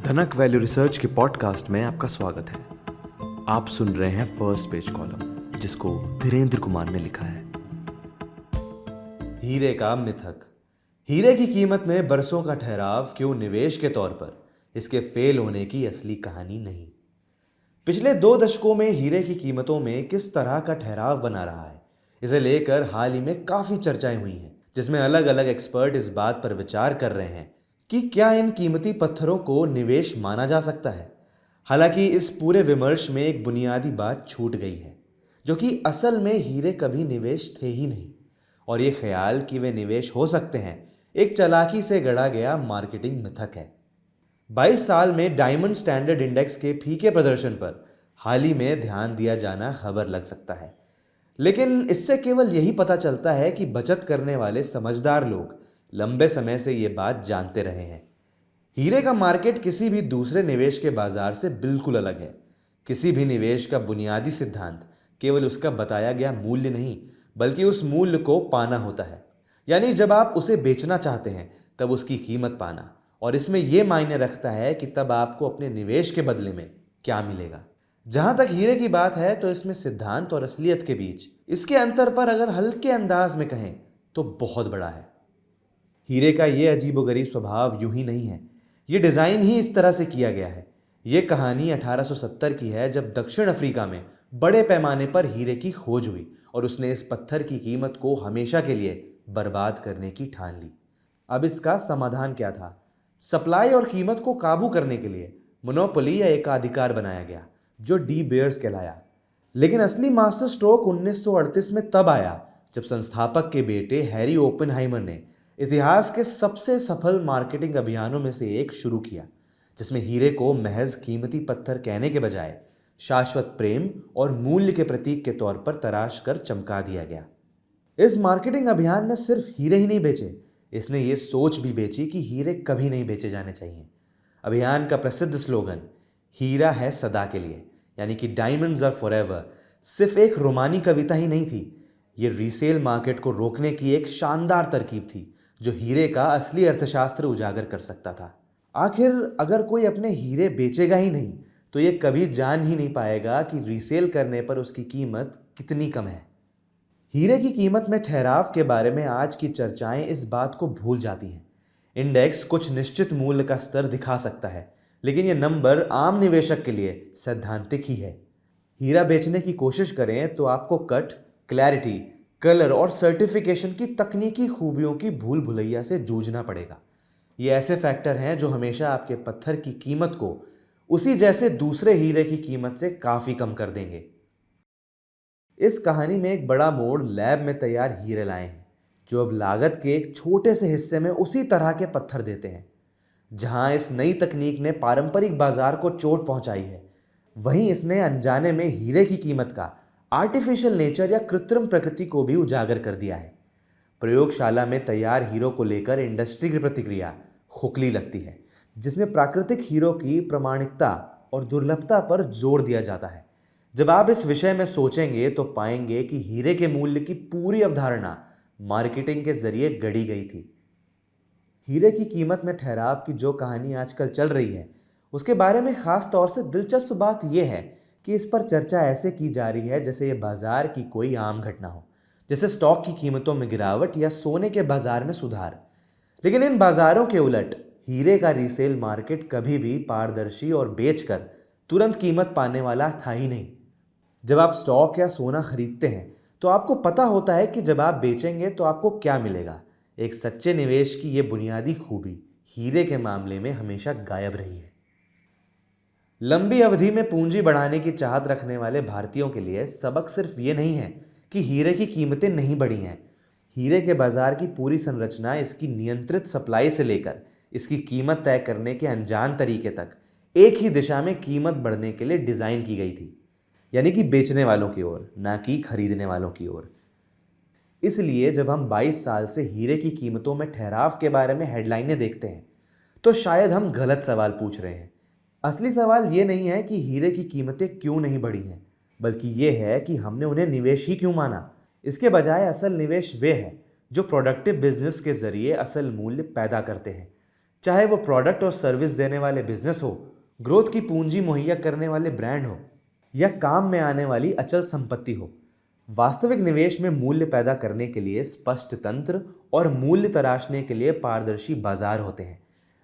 धनक value research के podcast में आपका स्वागत है। आप सुन रहे हैं फर्स्ट पेज कॉलम, जिसको धीरेन्द्र कुमार ने लिखा है। हीरे का मिथक। हीरे की कीमत में बरसों का ठहराव क्यों निवेश के तौर पर, इसके फेल होने की असली कहानी नहीं। पिछले 2 दशकों में हीरे की कीमतों में किस तरह का ठहराव बना रहा है, इसे लेकर हाल ही में काफी चर्चाएं हुई हैं, जिसमें अलग अलग एक्सपर्ट इस बात पर विचार कर रहे हैं कि क्या इन कीमती पत्थरों को निवेश माना जा सकता है। हालांकि इस पूरे विमर्श में एक बुनियादी बात छूट गई है, जो कि असल में हीरे कभी निवेश थे ही नहीं, और ये ख्याल कि वे निवेश हो सकते हैं एक चालाकी से गढ़ा गया मार्केटिंग मिथक है। 22 साल में डायमंड स्टैंडर्ड इंडेक्स के फीके प्रदर्शन पर हाल ही में ध्यान दिया जाना खबर लग सकता है, लेकिन इससे केवल यही पता चलता है कि बचत करने वाले समझदार लोग लंबे समय से ये बात जानते रहे हैं। हीरे का मार्केट किसी भी दूसरे निवेश के बाजार से बिल्कुल अलग है। किसी भी निवेश का बुनियादी सिद्धांत केवल उसका बताया गया मूल्य नहीं, बल्कि उस मूल्य को पाना होता है। यानी जब आप उसे बेचना चाहते हैं तब उसकी कीमत पाना, और इसमें यह मायने रखता है कि तब आपको अपने निवेश के बदले में क्या मिलेगा। जहां तक हीरे की बात है तो इसमें सिद्धांत और असलियत के बीच इसके अंतर पर अगर हल्के अंदाज में कहें तो बहुत बड़ा है। हीरे का ये अजीबोगरीब स्वभाव यूं ही नहीं है, ये डिज़ाइन ही इस तरह से किया गया है। ये कहानी 1870 की है, जब दक्षिण अफ्रीका में बड़े पैमाने पर हीरे की खोज हुई और उसने इस पत्थर की कीमत को हमेशा के लिए बर्बाद करने की ठान ली। अब इसका समाधान क्या था? सप्लाई और कीमत को काबू करने के लिए मोनोपोली या एकाधिकार बनाया गया, जो डी बेयर्स कहलाया। लेकिन असली मास्टर स्ट्रोक 1938 में तब आया जब संस्थापक के बेटे हैरी ओपेनहाइमर ने इतिहास के सबसे सफल मार्केटिंग अभियानों में से एक शुरू किया, जिसमें हीरे को महज कीमती पत्थर कहने के बजाय शाश्वत प्रेम और मूल्य के प्रतीक के तौर पर तराश कर चमका दिया गया। इस मार्केटिंग अभियान ने सिर्फ हीरे ही नहीं बेचे, इसने ये सोच भी बेची कि हीरे कभी नहीं बेचे जाने चाहिए। अभियान का प्रसिद्ध स्लोगन हीरा है सदा के लिए, यानी कि डायमंड्स आर फॉरएवर, सिर्फ एक रोमानी कविता ही नहीं थी। ये रीसेल मार्केट को रोकने की एक शानदार तरकीब थी, जो हीरे का असली अर्थशास्त्र उजागर कर सकता था। आखिर अगर कोई अपने हीरे बेचेगा ही नहीं तो ये कभी जान ही नहीं पाएगा कि रीसेल करने पर उसकी कीमत कितनी कम है। हीरे की कीमत में ठहराव के बारे में आज की चर्चाएं इस बात को भूल जाती हैं। इंडेक्स कुछ निश्चित मूल्य का स्तर दिखा सकता है, लेकिन यह नंबर आम निवेशक के लिए सैद्धांतिक ही है। हीरा बेचने की कोशिश करें तो आपको कट, क्लैरिटी, कलर और सर्टिफिकेशन की तकनीकी खूबियों की भूल भुलैया से जूझना पड़ेगा। ये ऐसे फैक्टर हैं जो हमेशा आपके पत्थर की कीमत को उसी जैसे दूसरे हीरे की कीमत से काफी कम कर देंगे। इस कहानी में एक बड़ा मोड़ लैब में तैयार हीरे लाए हैं, जो अब लागत के एक छोटे से हिस्से में उसी तरह के पत्थर देते हैं। जहां इस नई तकनीक ने पारंपरिक बाजार को चोट पहुंचाई है, वहीं इसने अनजाने में हीरे की कीमत का आर्टिफिशियल नेचर या कृत्रिम प्रकृति को भी उजागर कर दिया है। प्रयोगशाला में तैयार हीरो को लेकर इंडस्ट्री की प्रतिक्रिया खोखली लगती है, जिसमें प्राकृतिक हीरो की प्रामाणिकता और दुर्लभता पर जोर दिया जाता है। जब आप इस विषय में सोचेंगे तो पाएंगे कि हीरे के मूल्य की पूरी अवधारणा मार्केटिंग के जरिए गढ़ी गई थी। हीरे की कीमत में ठहराव की जो कहानी आजकल चल रही है, उसके बारे में खास तौर से दिलचस्प बात यह है कि इस पर चर्चा ऐसे की जा रही है जैसे ये बाजार की कोई आम घटना हो, जैसे स्टॉक की कीमतों में गिरावट या सोने के बाजार में सुधार। लेकिन इन बाजारों के उलट हीरे का रीसेल मार्केट कभी भी पारदर्शी और बेचकर तुरंत कीमत पाने वाला था ही नहीं। जब आप स्टॉक या सोना खरीदते हैं तो आपको पता होता है कि जब आप बेचेंगे तो आपको क्या मिलेगा। एक सच्चे निवेश की यह बुनियादी खूबी हीरे के मामले में हमेशा गायब रही है। लंबी अवधि में पूंजी बढ़ाने की चाहत रखने वाले भारतीयों के लिए सबक सिर्फ ये नहीं है कि हीरे की कीमतें नहीं बढ़ी हैं। हीरे के बाजार की पूरी संरचना इसकी नियंत्रित सप्लाई से लेकर इसकी कीमत तय करने के अनजान तरीके तक एक ही दिशा में कीमत बढ़ने के लिए डिजाइन की गई थी, यानी कि बेचने वालों की ओर, ना कि खरीदने वालों की ओर। इसलिए जब हम 22 साल से हीरे की कीमतों में ठहराव के बारे में हेडलाइनें देखते हैं तो शायद हम गलत सवाल पूछ रहे हैं। असली सवाल ये नहीं है कि हीरे की कीमतें क्यों नहीं बढ़ी हैं, बल्कि ये है कि हमने उन्हें निवेश ही क्यों माना। इसके बजाय असल निवेश वे है जो प्रोडक्टिव बिजनेस के जरिए असल मूल्य पैदा करते हैं। चाहे वो प्रोडक्ट और सर्विस देने वाले बिजनेस हो, ग्रोथ की पूंजी मुहैया करने वाले ब्रांड हो, या काम में आने वाली अचल संपत्ति हो। वास्तविक निवेश में मूल्य पैदा करने के लिए स्पष्ट तंत्र और मूल्य तराशने के लिए पारदर्शी बाजार होते हैं।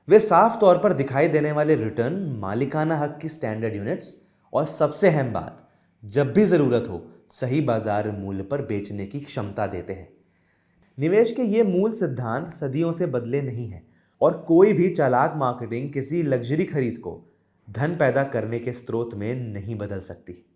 वे साफ तौर पर दिखाई देने वाले रिटर्न, मालिकाना हक की स्टैंडर्ड यूनिट्स और सबसे अहम बात, जब भी जरूरत हो सही बाजार मूल्य पर बेचने की क्षमता देते हैं। निवेश के ये मूल सिद्धांत सदियों से बदले नहीं हैं और कोई भी चालाक मार्केटिंग किसी लग्जरी खरीद को धन पैदा करने के स्रोत में नहीं बदल सकती।